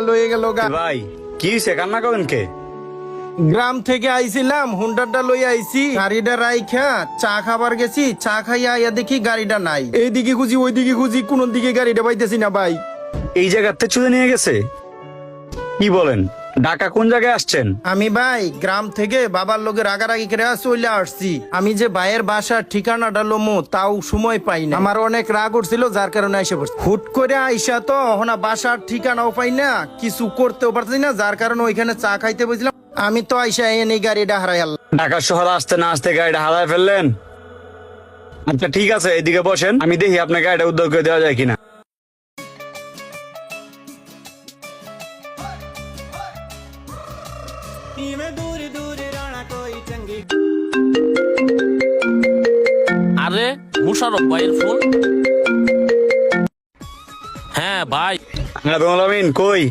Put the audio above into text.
লয়ে গেল গা। ভাই কি হইছে, কান্না করেন কে? গ্রাম থেকে আইছিলাম, হুন্ডারটা লই আইছি, গাড়িটা রাইখা চা খাবার গেছি, চা খাইয়া আইয়া দেখি গাড়িটা নাই। এইদিকে খুঁজি ওইদিকে খুঁজি, কোন দিকে গাড়িটা পাইতেছি না ভাই। এই জায়গাতে চুরে নিয়ে গেছে? কি বলেন? ঢাকা কোন জায়গায় আসছেন? আমি ভাই গ্রাম থেকে বাবার লোকের রাগারাগি করে চলে আসছি। আমি যে ভাইয়ের বাসার ঠিকানাটা লমু তাও সময় পাই না। আমার অনেক রাগ উঠছিল, যার কারণে আইসা পড়ছি। হুট করে আইসা তো হনা বাসার ঠিকানাও পাই না, কিছু করতেও পারছি না, যার কারণে ওইখানে চা খাইতে বসছিলাম। আমি তো আইসা এনে গাড়িটা হারাই আল্লাহ। ঢাকা শহর আসতে না আসতে গাড়িটা হারায় ফেললেন। আচ্ছা ঠিক আছে, এদিকে বসেন, আমি দেখি আপনার গাড়িটা উদ্ধার করে দেওয়া যায় কিনা। আরে মুশারফ ভাইয়ের ফোন। হ্যাঁ ভাই, আমিন কই?